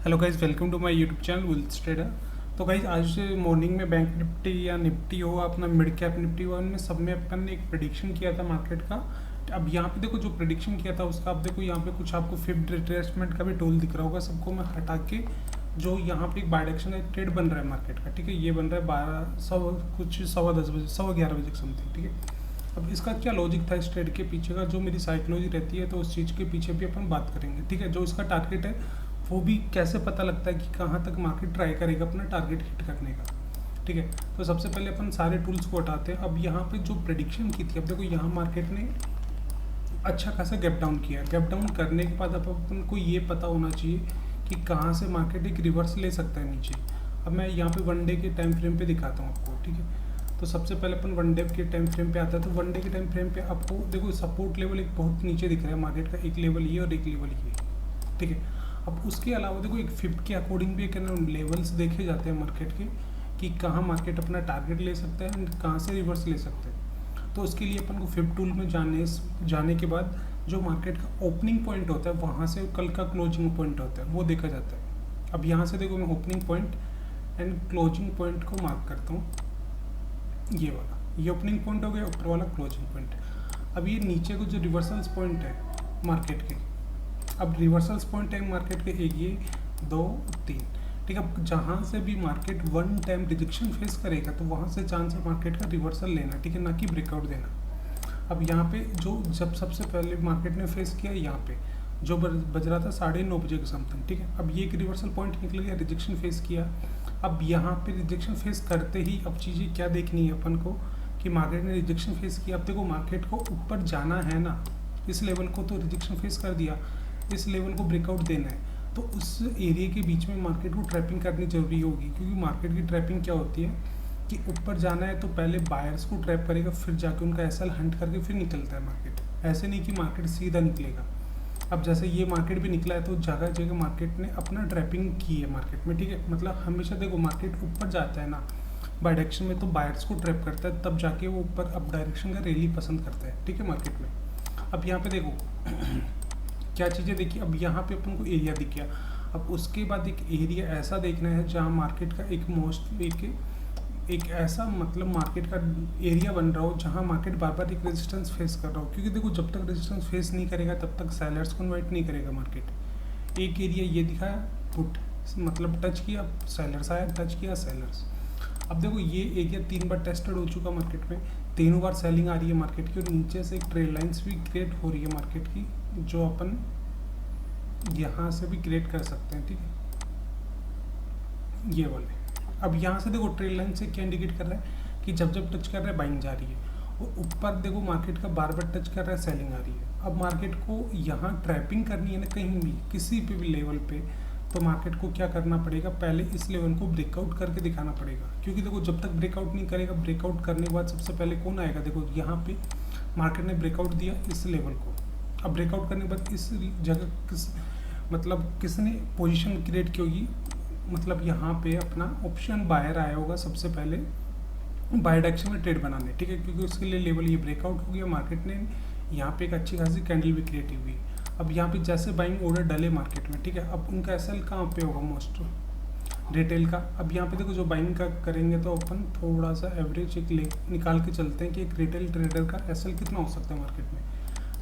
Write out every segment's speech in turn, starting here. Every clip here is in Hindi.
Hello guys, welcome to my YouTube channel wills trader. तो गाइज आज मॉर्निंग में बैंक निफ्टी या निफ्टी हो, अपना मिड कैप निफ्टी हो, उनमें सब में अपन ने एक प्रेडिक्शन किया था मार्केट का। अब यहाँ पे देखो, जो प्रेडिक्शन किया था उसका आप देखो, यहाँ पे कुछ आपको फिफ्थ रिट्रेसमेंट का भी टूल दिख रहा होगा सबको। मैं हटा के जो यहाँ पे एक बायडायरेक्शनल ट्रेड बन रहा है मार्केट का, ठीक है, ये बन रहा है 12 बजे 11:15 के समथिंग, ठीक है। अब इसका क्या लॉजिक था इस ट्रेड के पीछे का, जो मेरी साइकोलॉजी रहती है, तो उस चीज़ के पीछे भी अपन बात करेंगे, ठीक है। जो इसका टारगेट है वो भी कैसे पता लगता है कि कहाँ तक मार्केट ट्राई करेगा अपना टारगेट हिट करने का, ठीक है। तो सबसे पहले अपन सारे टूल्स को हटाते हैं। अब यहाँ पे जो प्रेडिक्शन की थी, अब देखो यहाँ मार्केट ने अच्छा खासा गैप डाउन किया। गैप डाउन करने के बाद अब अपन को ये पता होना चाहिए कि कहाँ से मार्केट एक रिवर्स ले सकता है नीचे। अब मैं यहाँ पे वन डे के टाइम फ्रेम पे दिखाता हूँ आपको, ठीक है। तो सबसे पहले अपन वन डे के टाइम फ्रेम पे आता है। तो वन डे के टाइम फ्रेम पे आपको देखो सपोर्ट लेवल एक बहुत नीचे दिख रहा है मार्केट का, एक लेवल ये और एक लेवल ये, ठीक है। अब उसके अलावा देखो एक फिफ्थ के अकॉर्डिंग भी एक लेवल्स देखे जाते हैं मार्केट के, कि कहाँ मार्केट अपना टारगेट ले सकता है एंड कहाँ से रिवर्स ले सकते हैं। तो उसके लिए अपन को फिफ्थ टूल में जाने के बाद जो मार्केट का ओपनिंग पॉइंट होता है, वहाँ से कल का क्लोजिंग पॉइंट होता है, वो देखा जाता है। अब यहाँ से देखो, मैं opening point and closing point को मार्क करता हूँ। ये वाला, ये ओपनिंग पॉइंट हो गया, ऊपर वाला क्लोजिंग पॉइंट। अब ये नीचे को जो रिवर्सल्स पॉइंट है मार्केट के, अब रिवर्सल्स पॉइंट है मार्केट के एक, ये 2 3, ठीक है। अब जहाँ से भी market one time rejection face करेगा तो वहाँ से चांस है मार्केट का रिवर्सल लेना, ठीक है, ना कि ब्रेकआउट देना। अब यहाँ पे जो जब सबसे पहले मार्केट ने फेस किया, यहाँ पे जो बज रहा था 9:30 बजे के समथिंग, ठीक है। अब ये एक रिवर्सल पॉइंट निकल गया, रिजेक्शन फेस किया। अब यहाँ पे रिजेक्शन फेस करते ही अब चीज़ें क्या देखनी है अपन को, कि मार्केट ने रिजेक्शन फेस किया। अब देखो मार्केट को ऊपर जाना है ना, इस लेवल को तो रिजेक्शन फेस कर दिया, इस लेवल को ब्रेकआउट देना है, तो उस एरिया के बीच में मार्केट को ट्रैपिंग करनी जरूरी होगी। क्योंकि मार्केट की ट्रैपिंग क्या होती है कि ऊपर जाना है तो पहले बायर्स को ट्रैप करेगा, फिर जाके उनका एसएल हंट करके फिर निकलता है मार्केट। ऐसे नहीं कि मार्केट सीधा निकलेगा। अब जैसे ये मार्केट भी निकला है तो जगह जगह मार्केट ने अपना ट्रैपिंग की है मार्केट में, ठीक है। मतलब हमेशा देखो मार्केट ऊपर जाता है ना बाय डायरेक्शन में, तो बायर्स को ट्रैप करता है, तब जाके वो ऊपर अप डायरेक्शन का रैली पसंद करता है, ठीक है, मार्केट में। अब यहाँ पे देखो क्या चीज़ें देखी। अब यहाँ पे अपन को एरिया दिख गया। अब उसके बाद एक एरिया ऐसा देखना है जहाँ मार्केट का एक ऐसा मतलब मार्केट का एरिया बन रहा हो जहाँ मार्केट बार बार एक रेजिस्टेंस फेस कर रहा हो। क्योंकि देखो जब तक रेजिस्टेंस फेस नहीं करेगा तब तक सेलर्स को इन्वाइट नहीं करेगा मार्केट। एक एरिया ये दिखाया, पुट मतलब टच किया सेलर्स, आया टच किया सेलर्स। अब देखो ये एरिया 3 बार टेस्टेड हो चुका मार्केट में, तीनों बार सेलिंग आ रही है मार्केट की, और नीचे से एक ट्रेड लाइन्स भी क्रिएट हो रही है मार्केट की, जो अपन यहाँ से भी क्रिएट कर सकते हैं, ठीक है, ये वाले। अब यहाँ से देखो ट्रेड लाइन से क्या इंडिकेट कर रहा है कि जब जब टच कर रहा है बाइंग जा रही है, और ऊपर देखो मार्केट का बार बार टच कर रहा है सेलिंग आ रही है। अब मार्केट को यहाँ ट्रैपिंग करनी है ना कहीं भी किसी पे भी लेवल पे, तो मार्केट को क्या करना पड़ेगा, पहले इस लेवल को ब्रेकआउट करके दिखाना पड़ेगा। क्योंकि देखो जब तक ब्रेकआउट नहीं करेगा, ब्रेकआउट करने के बाद सबसे पहले कौन आएगा, देखो यहाँ पे मार्केट ने ब्रेकआउट दिया इस लेवल को। अब ब्रेकआउट करने के बाद इस जगह किसने पोजीशन क्रिएट की होगी, मतलब यहाँ पे अपना ऑप्शन बायर आया होगा सबसे पहले बाय डायरेक्शन में ट्रेड बनाने, ठीक है। क्योंकि उसके लिए लेवल ये ब्रेकआउट हो गया, मार्केट ने यहाँ पे एक अच्छी खासी कैंडल भी क्रिएट हुई। अब यहाँ पे जैसे बाइंग ऑर्डर डले मार्केट में, ठीक है, अब उनका एसएल कहाँ पे होगा, मोस्ट रिटेल का। अब यहाँ पे देखो जो बाइंग का करेंगे तो अपन थोड़ा सा एवरेज एक निकाल के चलते हैं कि एक रिटेल ट्रेडर का एसएल कितना हो सकता है मार्केट में।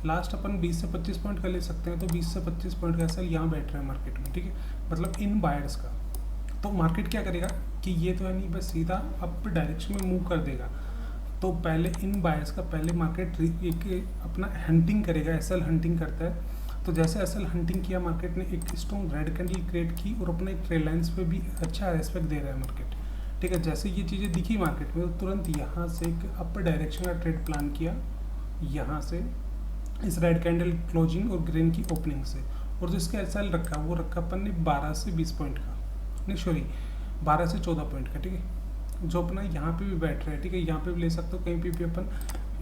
लास्ट अपन 20 से 25 पॉइंट का ले सकते हैं, तो 20 से 25 पॉइंट का एसएल यहाँ बैठ रहा है मार्केट में, ठीक है, मतलब इन बायर्स का। तो मार्केट क्या करेगा कि ये तो है नहीं, बस सीधा अप डायरेक्शन में मूव कर देगा। तो पहले इन बायर्स का पहले मार्केट एक अपना हंटिंग करेगा, एसएल हंटिंग करता है। तो जैसे एसएल हंटिंग किया, मार्केट ने एक स्ट्रॉन्ग रेड कैंडल क्रिएट की और अपने ट्रेड लाइन्स पे भी अच्छा रेस्पेक्ट दे रहा है मार्केट, ठीक है। जैसे ये चीज़ें दिखी मार्केट में, तो तुरंत यहाँ से एक अपर डायरेक्शन का ट्रेड प्लान किया, यहाँ से इस रेड कैंडल क्लोजिंग और ग्रीन की ओपनिंग से। और जो इसका एसएल रखा वो रखा अपन ने 12 से 20 पॉइंट का, नहीं सॉरी 12 से 14 पॉइंट का, ठीक है, जो अपना यहाँ पे भी बैठ रहा है, ठीक है। यहाँ पे भी ले सकते हो, कहीं पे भी अपन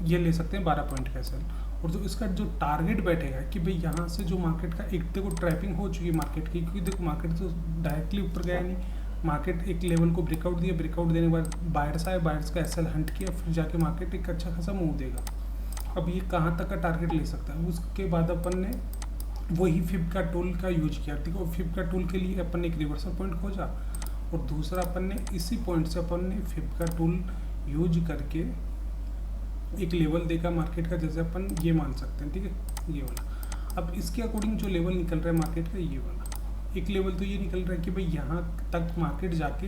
ये ले सकते हैं 12 पॉइंट का एसएल। और जो इसका जो टारगेट बैठेगा कि भाई यहाँ से जो मार्केट का एक देखो ट्रैपिंग हो चुकी है मार्केट की, क्योंकि देखो मार्केट तो डायरेक्टली ऊपर गया नहीं, मार्केट एक लेवल को ब्रेकआउट दिया, ब्रेकआउट देने के बाद बायर्स आए, बायर्स का एसएल हंट किया, फिर जाके मार्केट एक अच्छा खासा मूव देगा। अब ये कहाँ तक का टारगेट ले सकता है, उसके बाद अपन ने वही फिब का टूल का यूज किया। ठीक है, फिब का टूल के लिए अपन ने एक रिवर्सल पॉइंट खोजा और दूसरा अपन ने इसी पॉइंट से अपन ने फिब का टूल यूज करके एक लेवल देखा मार्केट का, जैसे अपन ये मान सकते हैं। ठीक है, ये वाला। अब इसके अकॉर्डिंग जो लेवल निकल रहा है मार्केट का, ये वाला एक लेवल तो ये निकल रहा है कि भाई यहाँ तक मार्केट जाके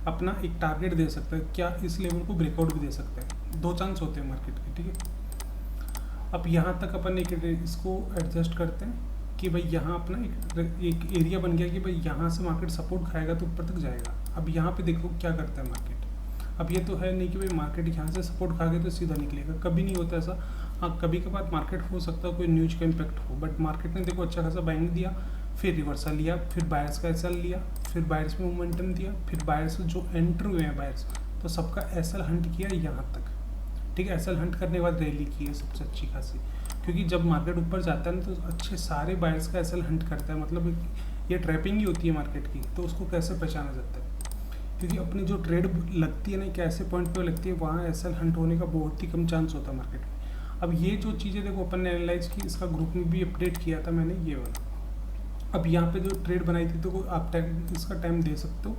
अपना एक टारगेट दे सकता है, क्या इस लेवल को ब्रेकआउट भी दे सकता है। दो चांस होते हैं मार्केट के। ठीक है, अब यहाँ तक अपन एक इसको एडजस्ट करते हैं कि भाई यहाँ अपना एक एरिया बन गया कि भाई यहाँ से मार्केट सपोर्ट खाएगा तो ऊपर तक जाएगा। अब यहाँ पे देखो क्या करता है मार्केट। अब ये तो है नहीं कि भाई मार्केट यहाँ से सपोर्ट खा गया तो सीधा निकलेगा, कभी नहीं होता ऐसा। हाँ, कभी कभार मार्केट हो सकता है कोई न्यूज का इम्पैक्ट हो, बट मार्केट ने देखो अच्छा खासा बाइंग दिया, फिर रिवर्सल लिया, फिर बायर्स का एसएल लिया, फिर बायर्स में मोमेंटम दिया, फिर बायर्स जो एंटर हुए हैं बायर्स, तो सबका एसएल हंट किया यहाँ तक। ठीक है, एसएल हंट करने के बाद रैली की है सबसे अच्छी खासी, क्योंकि जब मार्केट ऊपर जाता है ना तो अच्छे सारे बायर्स का एसएल हंट करता है। मतलब ये ट्रैपिंग ही होती है मार्केट की, तो उसको कैसे पहचाना जाता है, क्योंकि अपनी जो ट्रेड लगती है ना, कैसे पॉइंट पे लगती है, वहाँ एसएल हंट होने का बहुत ही कम चांस होता है मार्केट में। अब ये जो चीज़ें देखो अपन ने एनालाइज की, इसका ग्रुप में भी अपडेट किया था मैंने, ये वाला। अब यहाँ पे जो ट्रेड बनाई थी तो आप इसका टाइम दे सकते हो,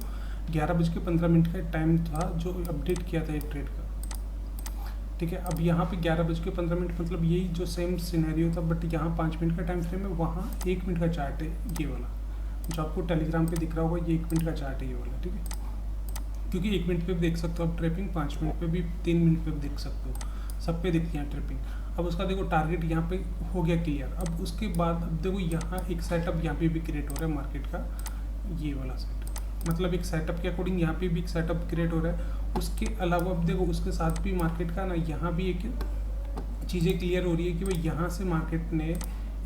11:15 का टाइम था जो अपडेट किया था एक ट्रेड का। ठीक है, अब यहाँ पे 11:15 मतलब यही जो सेम सिनेरियो था, बट यहाँ 5 मिनट का टाइम फ्रेम है, वहाँ 1 मिनट का चार्ट है ये वाला, जो आपको टेलीग्राम पे दिख रहा होगा, ये 1 मिनट का चार्ट है ये वाला। ठीक है, क्योंकि 1 मिनट पे भी देख सकते हो आप ट्रैपिंग, 5 मिनट पे भी, 3 मिनट पे भी देख सकते हो, सब पे दिखती है ट्रैपिंग। अब उसका देखो टारगेट यहाँ पे हो गया क्लियर। अब उसके बाद अब देखो यहाँ एक सेटअप यहाँ पे भी क्रिएट हो रहा है मार्केट का, ये वाला सेटअप, मतलब एक सेटअप के अकॉर्डिंग यहाँ पे भी एक सेटअप क्रिएट हो रहा है। उसके अलावा अब देखो उसके साथ भी मार्केट का ना यहाँ भी एक चीज़ें क्लियर हो रही है कि भाई यहाँ से मार्केट ने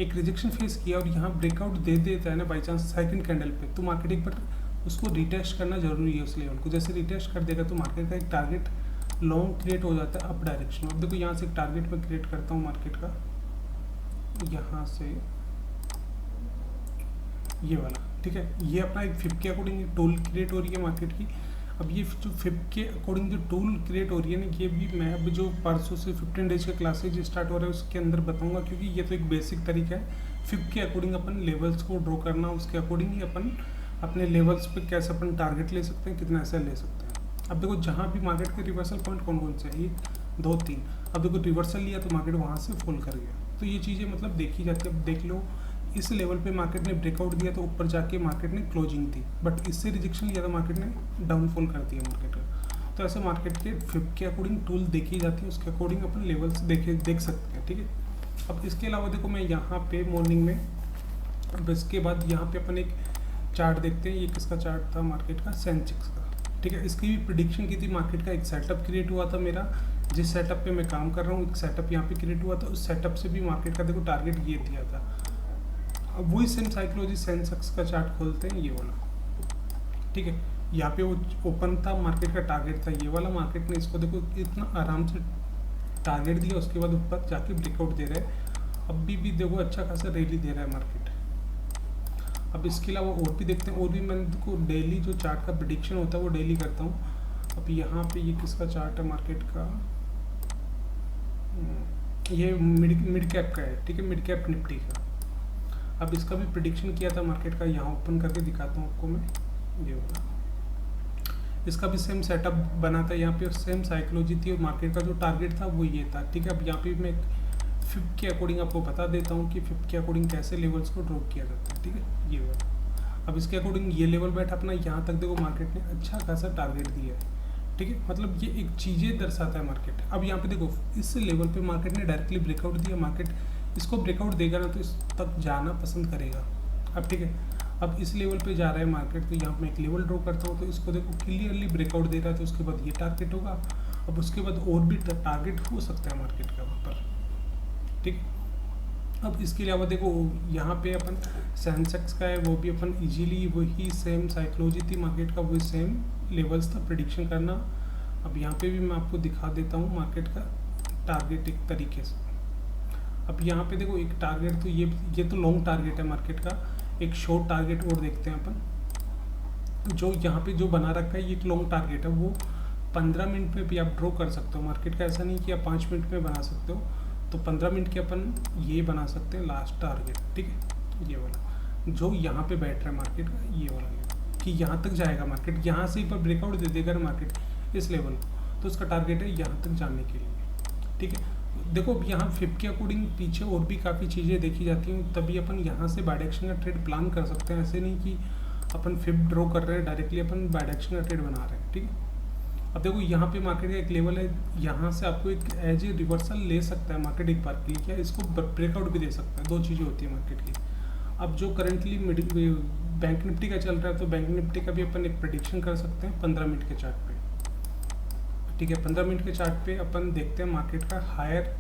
एक रिजेक्शन फेस किया और यहाँ ब्रेकआउट दे देता है ना बाई चांस सेकंड कैंडल पे, तो मार्केट एक बार उसको रिटेस्ट करना जरूरी है उस लेवल को। जैसे रिटेस्ट कर देगा तो मार्केट का एक टारगेट लॉन्ग क्रिएट हो जाता है अप डायरेक्शन। अब देखो यहाँ से एक टारगेट मैं क्रिएट करता हूँ मार्केट का, यहाँ से ये वाला। ठीक है, ये अपना एक फिब के अकॉर्डिंग टूल क्रिएट हो रही है मार्केट की। अब ये जो फिब के अकॉर्डिंग जो टूल क्रिएट हो रही है ना, ये भी मैं अब जो परसों से 15 डेज का क्लासेज स्टार्ट हो रहा है उसके अंदर बताऊंगा, क्योंकि ये तो एक बेसिक तरीका है फिब के अकॉर्डिंग अपन लेवल्स को ड्रॉ करना, उसके अकॉर्डिंग ही अपन अपने लेवल्स पे कैसे अपन टारगेट ले सकते हैं, कितना ऐसा ले सकते हैं। अब देखो जहाँ भी मार्केट के रिवर्सल पॉइंट कौन कौन से है, 1 2 3। अब देखो रिवर्सल लिया तो मार्केट वहाँ से फॉल कर गया, तो ये चीज़ें मतलब देखी जाती है। अब देख लो इस लेवल पे मार्केट ने ब्रेकआउट दिया तो ऊपर जाके मार्केट ने क्लोजिंग दी, बट इससे रिजेक्शन लिया तो मार्केट ने डाउनफॉल कर दिया मार्केट का। तो ऐसे मार्केट के फिब के अकॉर्डिंग टूल देखी जाती है, उसके अकॉर्डिंग अपन लेवल्स देख सकते हैं। ठीक है, अब इसके अलावा देखो मैं यहाँ पे मॉर्निंग में, अब इसके बाद यहाँ पे अपन एक चार्ट देखते हैं। ये किसका चार्ट था मार्केट का, सेंसेक्स का। ठीक है, इसकी भी प्रिडिक्शन की थी मार्केट का। एक सेटअप क्रिएट हुआ था मेरा, जिस सेटअप पे मैं काम कर रहा हूँ, एक सेटअप यहाँ पे क्रिएट हुआ था। उस सेटअप से भी मार्केट का देखो टारगेट ये दिया था। अब वही सेम साइकोलॉजी सेंसेक्स का चार्ट खोलते हैं, ये वाला। ठीक है, यहाँ पे वो ओपन था, मार्केट का टारगेट था ये वाला। मार्केट ने इसको देखो इतना आराम से टारगेट दिया, उसके बाद ऊपर जाके ब्रेकआउट दे रहा है। अभी भी देखो अच्छा खासा रैली दे रहा है मार्केट। अब इसके अलावा और भी देखते हैं, और भी मैंने देखो डेली जो चार्ट का प्रेडिक्शन होता है वो डेली करता हूँ। अब यहाँ पे ये किसका चार्ट है मार्केट का, ये मिड कैप का है। ठीक है, मिड कैप निफ्टी का। अब इसका भी प्रेडिक्शन किया था मार्केट का, यहाँ ओपन करके दिखाता हूँ आपको मैं, ये होगा। इसका भी सेम सेटअप बना था, यहाँ पे सेम साइकोलॉजी थी और मार्केट का जो टारगेट था वो ये था। ठीक है, अब यहाँ पे मैं फिब के अकॉर्डिंग आपको बता देता हूँ कि फिब के अकॉर्डिंग कैसे लेवल्स को ड्रॉ किया जाता है। ठीक है, ये वाला। अब इसके अकॉर्डिंग ये लेवल बैठा अपना, यहाँ तक देखो मार्केट ने अच्छा खासा टारगेट दिया है। ठीक है, मतलब ये एक चीज़ें दर्शाता है मार्केट। अब यहाँ पे देखो इस लेवल पे मार्केट ने डायरेक्टली ब्रेकआउट दिया, मार्केट इसको ब्रेकआउट देगा ना तो इस तक जाना पसंद करेगा। अब ठीक है, अब इस लेवल पे जा रहा है मार्केट, तो यहाँ मैं एक लेवल ड्रॉ करता हूँ, तो इसको देखो क्लियरली ब्रेकआउट दे रहा है, तो उसके बाद ये टारगेट होगा। अब उसके बाद और भी टारगेट हो सकता है मार्केट का वहाँ पर। ठीक, अब इसके अलावा देखो यहाँ पे अपन सेंसेक्स का है, वो भी अपन इजीली वही सेम साइकोलॉजी थी मार्केट का, वही सेम लेवल्स था प्रेडिक्शन करना। अब यहाँ पे भी मैं आपको दिखा देता हूँ मार्केट का टारगेट एक तरीके से। अब यहाँ पे देखो एक टारगेट, तो ये तो लॉन्ग टारगेट है मार्केट का। एक शॉर्ट टारगेट और देखते हैं अपन, जो यहाँ पे जो बना रखा है ये एक लॉन्ग टारगेट है, वो 15 मिनट में भी आप ड्रॉ कर सकते हो मार्केट का। ऐसा नहीं कि आप 5 मिनट में बना सकते हो, तो 15 मिनट के अपन ये बना सकते हैं लास्ट टारगेट। ठीक है, ये वाला जो यहाँ पे बैठ रहा है मार्केट का, ये वाला लेवल कि यहाँ तक जाएगा मार्केट, यहाँ से एक बार ब्रेकआउट दे देगा मार्केट इस लेवल को, तो उसका टारगेट है यहाँ तक जाने के लिए। ठीक है, देखो अब यहाँ फिब के अकॉर्डिंग पीछे और भी काफ़ी चीज़ें देखी जाती हैं, तभी अपन यहाँ से बाय डायरेक्शन का ट्रेड प्लान कर सकते हैं। ऐसे नहीं कि अपन फिब ड्रॉ कर रहे हैं डायरेक्टली अपन बाय डायरेक्शन का ट्रेड बना रहे हैं। ठीक है, अब देखो यहाँ पे मार्केट का एक लेवल है, यहाँ से आपको एक एज ए रिवर्सल ले सकता है मार्केट एक बार के लिए, क्या इसको ब्रेकआउट भी दे सकता है। दो चीज़ें होती है मार्केट की। अब जो करंटली बैंक निफ्टी का चल रहा है, तो बैंक निफ्टी का भी अपन एक प्रेडिक्शन कर सकते हैं 15 मिनट के चार्ट पे। ठीक है, 15 मिनट के चार्ट पे अपन देखते हैं मार्केट का हायर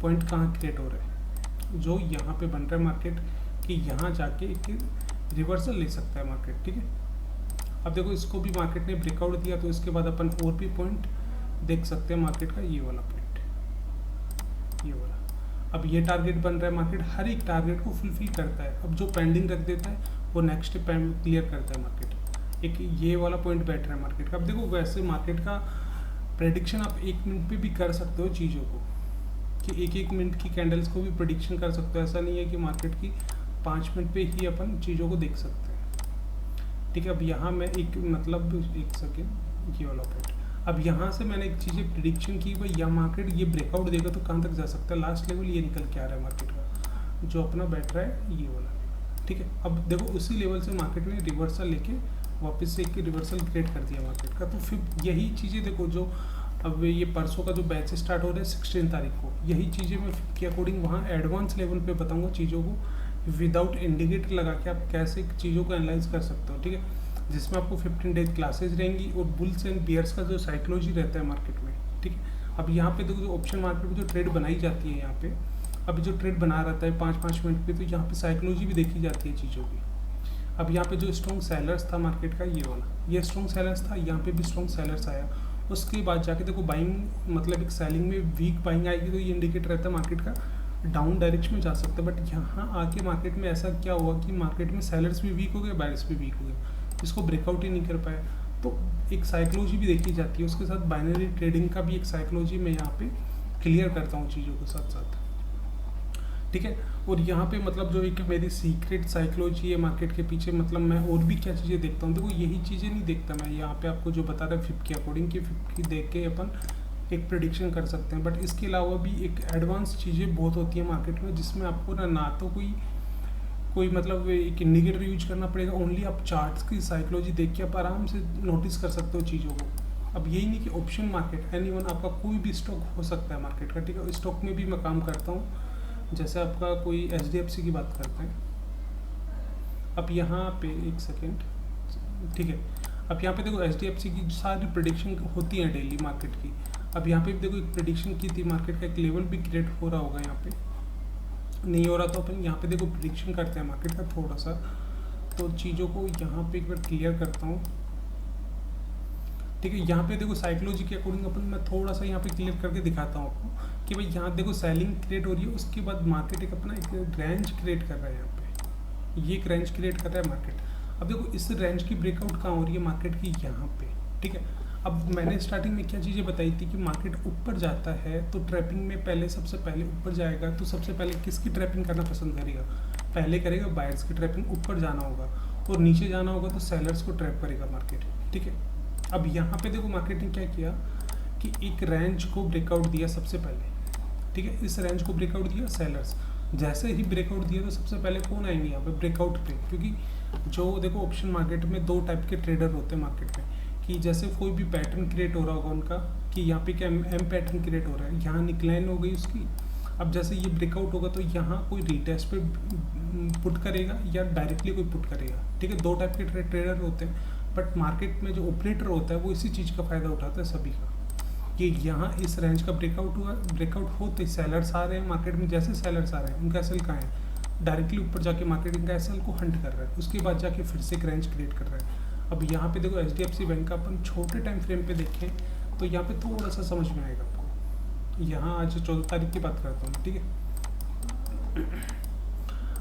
पॉइंट कहाँ क्रिएट हो रहा है, जो यहाँ पे बन रहा है मार्केट कि यहाँ जाके एक रिवर्सल ले सकता है मार्केट। ठीक है, अब देखो इसको भी मार्केट ने ब्रेकआउट दिया, तो इसके बाद अपन और भी पॉइंट देख सकते हैं मार्केट का, ये वाला पॉइंट, ये वाला। अब ये टारगेट बन रहा है, मार्केट हर एक टारगेट को फुलफिल करता है। अब जो पेंडिंग रख देता है वो नेक्स्ट क्लियर करता है मार्केट। एक ये वाला पॉइंट बैठ रहा है मार्केट का। अब देखो वैसे मार्केट का प्रेडिक्शन आप 1 मिनट पे भी कर सकते हो चीज़ों को, कि 1-1 मिनट की कैंडल्स को भी प्रेडिक्शन कर सकते हो। ऐसा नहीं है कि मार्केट की 5 मिनट पे ही अपन चीज़ों को देख सकते हैं। ठीक है, अब यहाँ मैं एक मतलब एक सेकेंड, ये वाला पॉइंट, अब यहाँ से मैंने एक चीज़ें प्रिडिक्शन की भाई या मार्केट ये ब्रेकआउट देगा तो कहाँ तक जा सकता है। लास्ट लेवल ये निकल के आ रहा है मार्केट का, जो अपना बैठ रहा है ये वाला। ठीक है, अब देखो उसी लेवल से मार्केट ने रिवर्सल लेके वापस से एक रिवर्सल क्रिएट कर दिया मार्केट का। तो फिर यही चीज़ें देखो, जो अब ये परसों का जो बैच स्टार्ट हो रहा है 16 तारीख को, यही चीज़ें मैं के अकॉर्डिंग वहाँ एडवांस लेवल पे बताऊँगा चीज़ों को, विदाउट इंडिकेटर लगा के आप कैसे चीज़ों को एनालाइज कर सकते हो। ठीक है, जिसमें आपको 15 डेज क्लासेज रहेंगी और बुल्स एंड बियर्स का जो साइकोलॉजी रहता है मार्केट में। ठीक है, अब यहाँ पे देखो जो ऑप्शन मार्केट में जो ट्रेड बनाई जाती है, यहाँ पे अभी जो ट्रेड बना रहता है 5-5 मिनट पे, तो यहाँ पे साइकोलॉजी भी देखी जाती है चीज़ों की। अब यहाँ पे जो स्ट्रॉन्ग सेलर्स था मार्केट का, ये वाला, ये स्ट्रॉन्ग सेलर्स था, यहाँ पे भी स्ट्रॉन्ग सेलर्स आया। उसके बाद जाके देखो बाइंग मतलब एक सेलिंग में वीक बाइंग आएगी, तो ये इंडिकेटर रहता है मार्केट का डाउन डायरेक्शन में जा सकता है। बट यहाँ आके मार्केट में ऐसा क्या हुआ कि मार्केट में सेलर्स भी वीक हो गए, बायर्स भी वीक हो गए, इसको ब्रेकआउट ही नहीं कर पाया। तो एक साइकोलॉजी भी देखी जाती है, उसके साथ बाइनरी ट्रेडिंग का भी एक साइकोलॉजी मैं यहाँ पे क्लियर करता हूँ चीज़ों के साथ साथ। ठीक है, और यहाँ पे मतलब जो एक मेरी सीक्रेट साइकोलॉजी है मार्केट के पीछे, मतलब मैं और भी क्या चीज़ें देखता हूँ। देखो यही चीज़ें नहीं देखता मैं, यहाँ पे आपको जो बता रहा है फिब के अकॉर्डिंग कि फिब की देख के अपन एक प्रेडिक्शन कर सकते हैं। बट इसके अलावा भी एक एडवांस चीज़ें बहुत होती हैं मार्केट में, जिसमें आपको ना तो कोई मतलब एक इंडिकेटर यूज करना पड़ेगा, ओनली आप चार्ट्स की साइकोलॉजी देख के आप आराम से नोटिस कर सकते हो चीज़ों को। अब यही नहीं कि ऑप्शन मार्केट एनीवन आपका कोई भी स्टॉक हो सकता है मार्केट का। ठीक है, स्टॉक में भी मैं काम करता हूँ, जैसे आपका कोई HDFC की बात करते हैं। अब यहाँ पे एक सेकेंड, ठीक है, अब यहाँ पे देखो HDFC की सारी प्रेडिक्शन होती है डेली मार्केट की। अब यहाँ पे भी देखो एक प्रेडिक्शन की थी मार्केट का, एक लेवल भी क्रिएट हो रहा होगा, यहाँ पे नहीं हो रहा तो अपन यहाँ पे देखो प्रेडिक्शन करते हैं मार्केट का थोड़ा सा, तो चीज़ों को यहाँ पे एक बार क्लियर करता हूँ। ठीक है, यहाँ पे देखो साइकोलॉजी के अकॉर्डिंग अपन मैं थोड़ा सा यहाँ पे क्लियर करके दिखाता हूँ आपको कि भाई यहाँ देखो सेलिंग क्रिएट हो रही है, उसके बाद मार्केट एक अपना एक रेंज क्रिएट कर रहा है। यहाँ पे ये एक रेंज क्रिएट कर रहा है मार्केट। अब देखो इस रेंज की ब्रेकआउट कहाँ हो रही है मार्केट की, यहाँ पे। ठीक है, अब मैंने स्टार्टिंग में क्या चीज़ें बताई थी कि मार्केट ऊपर जाता है तो ट्रैपिंग में पहले सबसे पहले ऊपर जाएगा, तो सबसे पहले किसकी ट्रैपिंग करना पसंद करेगा, पहले करेगा बायर्स की ट्रैपिंग, ऊपर जाना होगा, और नीचे जाना होगा तो सेलर्स को ट्रैप करेगा मार्केट। ठीक है, अब यहाँ पे देखो मार्केट ने क्या किया कि एक रेंज को ब्रेकआउट दिया सबसे पहले। ठीक है, इस रेंज को ब्रेकआउट दिया सेलर्स, जैसे ही ब्रेकआउट दिया तो सबसे पहले कौन आएंगे यहाँ पे ब्रेकआउट पे, क्योंकि जो देखो ऑप्शन मार्केट में 2 टाइप के ट्रेडर होते हैं मार्केट में, कि जैसे कोई भी पैटर्न क्रिएट हो रहा होगा उनका, कि यहाँ पे क्या एम पैटर्न क्रिएट हो रहा है, यहाँ निक्लाइन हो गई उसकी। अब जैसे ये ब्रेकआउट होगा तो यहाँ कोई रीटेस्ट पे पुट करेगा या डायरेक्टली कोई पुट करेगा। ठीक है, 2 टाइप के ट्रेडर होते हैं, बट मार्केट में जो ऑपरेटर होता है वो इसी चीज़ का फ़ायदा उठाता है सभी का, कि यहाँ इस रेंज का ब्रेकआउट हुआ, ब्रेकआउट होते सेलर्स आ रहे हैं मार्केट में, जैसे सेलर्स आ रहे हैं उनका एसएल कहाँ है, डायरेक्टली ऊपर जाके मार्केट इनका एसएल को हंट कर रहा है, उसके बाद जाके फिर से एक रेंज क्रिएट कर रहा है। अब यहाँ पे देखो HDFC बैंक का अपन छोटे टाइम फ्रेम पे देखें तो यहाँ पे थोड़ा सा समझ में आएगा आपको। यहाँ आज 14 तारीख की बात करता हूँ। ठीक है,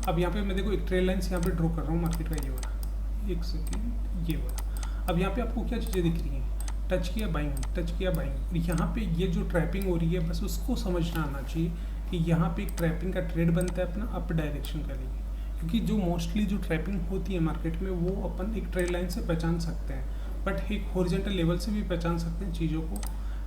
अब यहाँ पे मैं देखो एक ट्रेल लाइन्स यहाँ पे ड्रॉ कर रहा हूँ मार्केट का, ये वाला, एक सेकेंड, ये वाला। अब यहाँ पे आपको क्या चीज़ें दिख रही हैं, टच किया बाइंग, टच किया बाइंग, यहाँ पे ये जो ट्रैपिंग हो रही है बस उसको समझना आना चाहिए कि यहाँ पे एक ट्रैपिंग का ट्रेड बनता है अपना अप डायरेक्शन का लिए, क्योंकि जो मोस्टली जो ट्रैपिंग होती है मार्केट में वो अपन एक ट्रेड लाइन से पहचान सकते हैं, बट एक हॉरिजॉन्टल लेवल से भी पहचान सकते हैं चीज़ों को।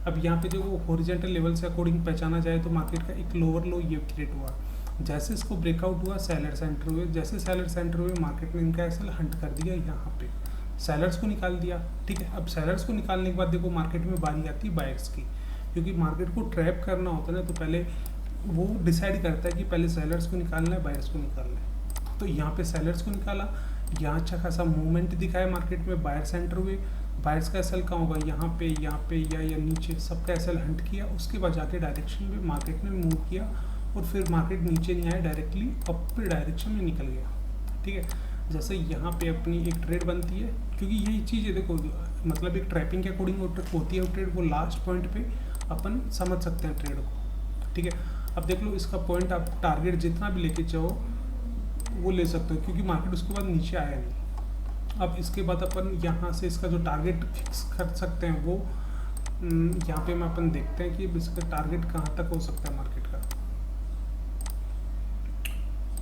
अब यहाँ पे जो हॉरिजॉन्टल लेवल से अकॉर्डिंग पहचाना जाए तो मार्केट का एक लोअर लो ये क्रिएट हुआ, जैसे इसको ब्रेकआउट हुआ सेलर सेंटर हुए, जैसे सेलर सेंटर हुए मार्केट ने इनका ऐसा हंट कर दिया, यहाँ पे सेलर्स को निकाल दिया। ठीक है, अब सेलर्स को निकालने के बाद देखो मार्केट में बारी आती है बायर्स की, क्योंकि मार्केट को ट्रैप करना होता है ना, तो पहले वो डिसाइड करता है कि पहले सेलर्स को निकालना है बायर्स को निकालना है। तो यहाँ पे सेलर्स को निकाला, यहाँ अच्छा खासा मूवमेंट दिखाया मार्केट में, बायर सेंटर हुए, बायर्स का एसएल कहाँ होगा यहाँ पे या नीचे, सबका एसएल हंट किया। उसके बाद जाके डायरेक्शन में मार्केट ने मूव किया और फिर मार्केट नीचे नहीं आया, डायरेक्टली अप डायरेक्शन में निकल गया। ठीक है, जैसे यहाँ पे अपनी एक ट्रेड बनती है, क्योंकि यही चीज़ है देखो, मतलब एक ट्रैपिंग के अकॉर्डिंग होती है वो ट्रेड, वो लास्ट पॉइंट पे अपन समझ सकते हैं ट्रेड को। ठीक है, अब देख लो इसका पॉइंट आप टारगेट जितना भी लेके चाहो वो ले सकते हो, क्योंकि मार्केट उसके बाद नीचे आया नहीं। अब इसके बाद अपन यहाँ से इसका जो टारगेट फिक्स कर सकते हैं वो यहाँ पे मैं अपन देखते हैं कि इसका टारगेट कहाँ तक हो सकता है मार्केट का,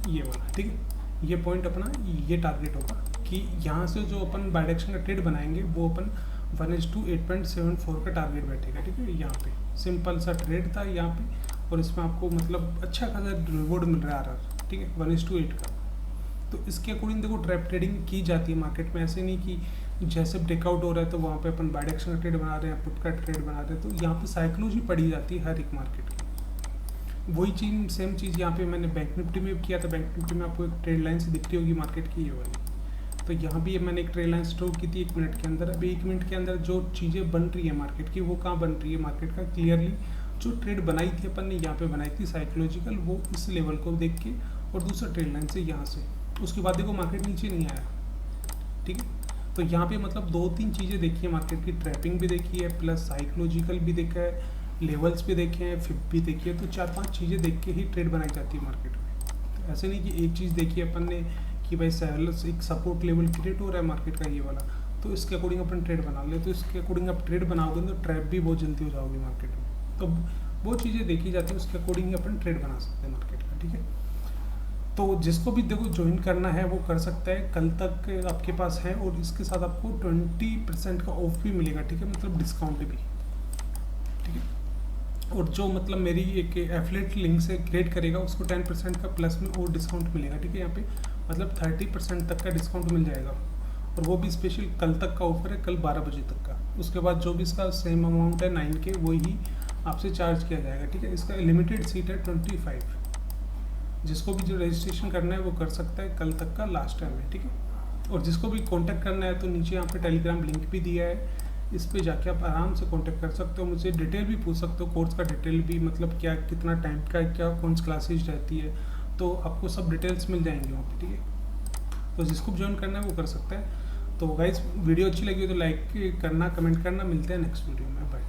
ये वाला। ठीक है, ये पॉइंट अपना ये टारगेट होगा कि यहाँ से जो अपन बायडायरेक्शन का ट्रेड बनाएंगे वो अपन 1:8.74 का टारगेट बैठेगा। ठीक है, यहाँ पे सिंपल सा ट्रेड था यहाँ पे, और इसमें आपको मतलब अच्छा खासा रिवॉर्ड मिल रहा है। ठीक है, 1:8 का। तो इसके अकॉर्डिंग देखो ट्रैप ट्रेडिंग की जाती है मार्केट में, ऐसे नहीं कि जैसे ब्रेकआउट हो रहा है तो वहाँ पे अपन बायडायरेक्शन का ट्रेड बना रहे हैं, पुट का ट्रेड बना रहे हैं। तो यहाँ पे साइकोलॉजी पड़ी जाती है हर एक मार्केट की। वही चीज़ सेम चीज़ यहाँ पे मैंने बैंक निफ्टी में किया था। बैंक निफ्टी में आपको एक ट्रेड लाइन से दिखती होगी मार्केट की, ये वाली। तो यहाँ भी मैंने एक ट्रेड लाइन स्ट्रोक की थी 1 मिनट के अंदर। अभी 1 मिनट के अंदर जो चीज़ें बन रही है मार्केट की वो कहाँ बन रही है मार्केट का, क्लियरली जो ट्रेड बनाई थी अपन ने यहाँ पे बनाई थी साइकोलॉजिकल, वो इस लेवल को देख के और दूसरा ट्रेड लाइन से यहाँ से, उसके बाद देखो मार्केट नीचे नहीं आया। ठीक है, तो यहाँ पे मतलब 2-3 चीज़ें देखी है मार्केट की, ट्रैपिंग भी देखी है, प्लस साइकोलॉजिकल भी देखा है, लेवल्स भी देखे हैं, फिप भी देखी है। तो 4-5 चीज़ें देख के ही ट्रेड बनाई जाती है मार्केट में। तो ऐसे नहीं कि एक चीज़ देखी अपन ने कि भाई सेलर्स एक सपोर्ट लेवल क्रिएट हो रहा है मार्केट का ये वाला, तो इसके अकॉर्डिंग अपन ट्रेड बना ले। तो इसके अकॉर्डिंग आप ट्रेड बनाओगे तो ट्रैप भी बहुत जल्दी हो जाओगे मार्केट में। तो वो चीज़ें देखी जाती है, उसके अकॉर्डिंग अपन ट्रेड बना सकते हैं मार्केट का। ठीक है, तो जिसको भी देखो ज्वाइन करना है वो कर सकता है, कल तक आपके पास है, और इसके साथ आपको 20% का ऑफ भी मिलेगा। ठीक है, मतलब डिस्काउंट भी। ठीक है, और जो मतलब मेरी एक एफिलिएट लिंक से क्रिएट करेगा उसको 10% का प्लस में और डिस्काउंट मिलेगा। ठीक है, यहाँ पे मतलब 30% तक का डिस्काउंट मिल जाएगा, और वो भी स्पेशल कल तक का ऑफर है, कल 12 बजे तक का। उसके बाद जो भी इसका सेम अमाउंट है 9K वही आपसे चार्ज किया जाएगा। ठीक है, इसका लिमिटेड सीट है 25। जिसको भी जो रजिस्ट्रेशन करना है वो कर सकता है, कल तक का लास्ट टाइम है। ठीक है, और जिसको भी कांटेक्ट करना है तो नीचे यहाँ पे टेलीग्राम लिंक भी दिया है, इस पे जाके आप आराम से कांटेक्ट कर सकते हो, मुझसे डिटेल भी पूछ सकते हो, कोर्स का डिटेल भी, मतलब क्या कितना टाइम का क्या कौन सी क्लासेज रहती है, तो आपको सब डिटेल्स मिल जाएंगे वहाँ पे। ठीक है, तो जिसको ज्वाइन करना है वो कर सकता है। तो गाइस वीडियो अच्छी लगी हो तो लाइक करना, कमेंट करना। मिलते हैं नेक्स्ट वीडियो में, बाय।